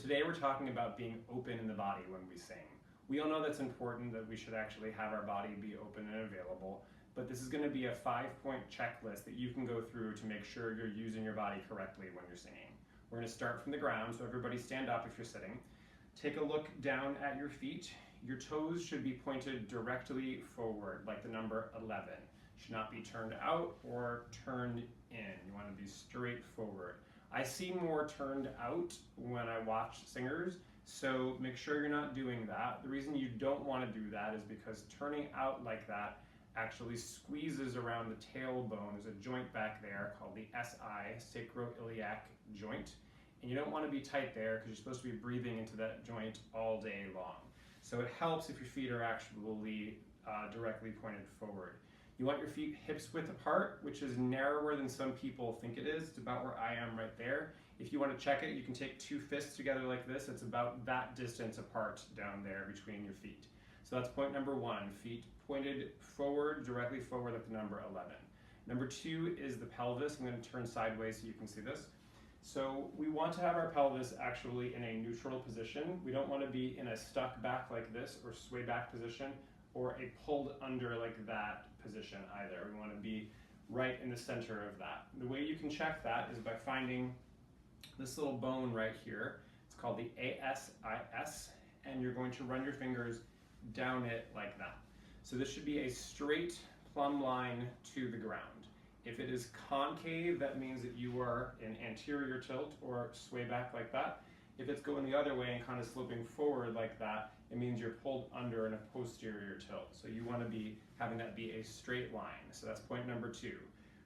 Today we're talking about being open in the body when we sing. We all know that's important, that we should actually have our body be open and available, but this is going to be a 5-point checklist that you can go through to make sure you're using your body correctly when you're singing. We're going to start from the ground, so everybody stand up if you're sitting. Take a look down at your feet. Your toes should be pointed directly forward, like the number 11. Should not be turned out or turned in. You want to be straight forward. I see more turned out when I watch singers, so make sure you're not doing that. The reason you don't want to do that is because turning out like that actually squeezes around the tailbone. There's a joint back there called the SI, sacroiliac joint, and you don't want to be tight there because you're supposed to be breathing into that joint all day long. So it helps if your feet are actually directly pointed forward. You want your feet hips width apart, which is narrower than some people think it is. It's about where I am right there. If you want to check it, you can take two fists together like this. It's about that distance apart down there between your feet. So that's point number 1, feet pointed forward, directly forward at the number 11. Number 2 is the pelvis. I'm going to turn sideways so you can see this. So we want to have our pelvis actually in a neutral position. We don't want to be in a stuck back like this or sway back position or a pulled under like that position either. We want to be right in the center of that. The way you can check that is by finding this little bone right here. It's called the ASIS, and you're going to run your fingers down it like that. So this should be a straight plumb line to the ground. If it is concave, that means that you are in anterior tilt or sway back like that. If it's going the other way and kind of sloping forward like that, it means you're pulled under in a posterior tilt. So you want to be having that be a straight line. So that's point number 2.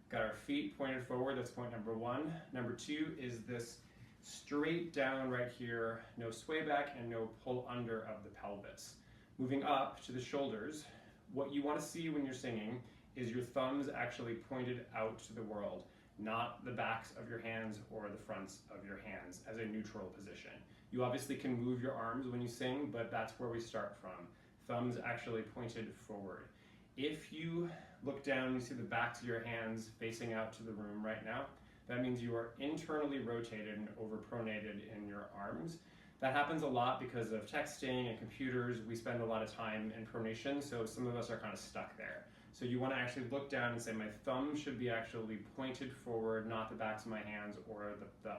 Got our feet pointed forward, that's point number 1. Number 2 is this straight down right here, no sway back and no pull under of the pelvis. Moving up to the shoulders, what you want to see when you're singing is your thumbs actually pointed out to the world, not the backs of your hands or the fronts of your hands as a neutral position. You obviously can move your arms when you sing, but that's where we start from. Thumbs actually pointed forward. If you look down, you see the backs of your hands facing out to the room right now. That means you are internally rotated and overpronated in your arms. That happens a lot because of texting and computers. We spend a lot of time in pronation, so some of us are kind of stuck there. So you want to actually look down and say my thumb should be actually pointed forward, not the backs of my hands or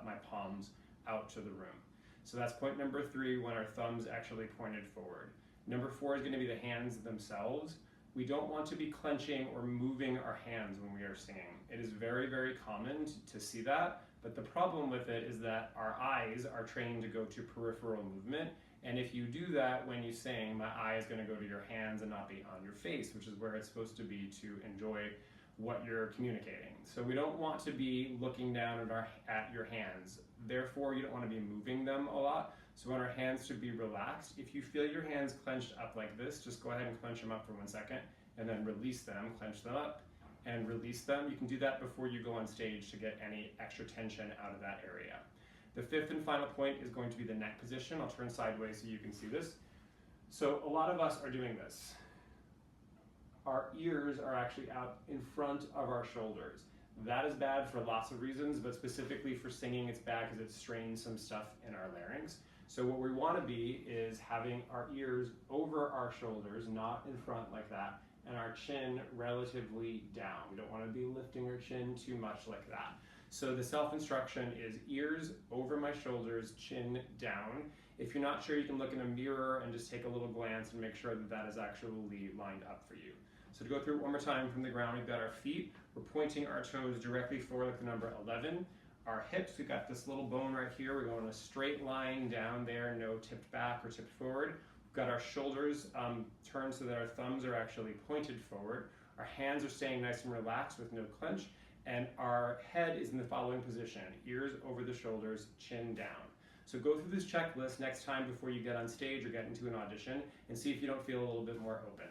my palms out to the room. So that's point number 3, when our thumbs actually pointed forward. Number 4 is going to be the hands themselves. We don't want to be clenching or moving our hands when we are singing. It is very, very common to see that, but the problem with it is that our eyes are trained to go to peripheral movement, and if you do that when you sing, my eye is going to go to your hands and not be on your face, which is where it's supposed to be to enjoy what you're communicating. So we don't want to be looking down at your hands. Therefore, you don't want to be moving them a lot. So our hands should be relaxed. If you feel your hands clenched up like this, just go ahead and clench them up for 1 second and then release them, clench them up and release them. You can do that before you go on stage to get any extra tension out of that area. The 5th and final point is going to be the neck position. I'll turn sideways so you can see this. So a lot of us are doing this. Our ears are actually out in front of our shoulders. That is bad for lots of reasons, but specifically for singing, it's bad because it strains some stuff in our larynx. So what we want to be is having our ears over our shoulders, not in front like that, and our chin relatively down. We don't want to be lifting our chin too much like that. So the self-instruction is ears over my shoulders, chin down. If you're not sure, you can look in a mirror and just take a little glance and make sure that that is actually lined up for you. So to go through it one more time from the ground, we've got our feet. We're pointing our toes directly forward like the number 11. Our hips, we've got this little bone right here. We're going a straight line down there, no tipped back or tipped forward. We've got our shoulders turned so that our thumbs are actually pointed forward. Our hands are staying nice and relaxed with no clench. And our head is in the following position, ears over the shoulders, chin down. So go through this checklist next time before you get on stage or get into an audition and see if you don't feel a little bit more open.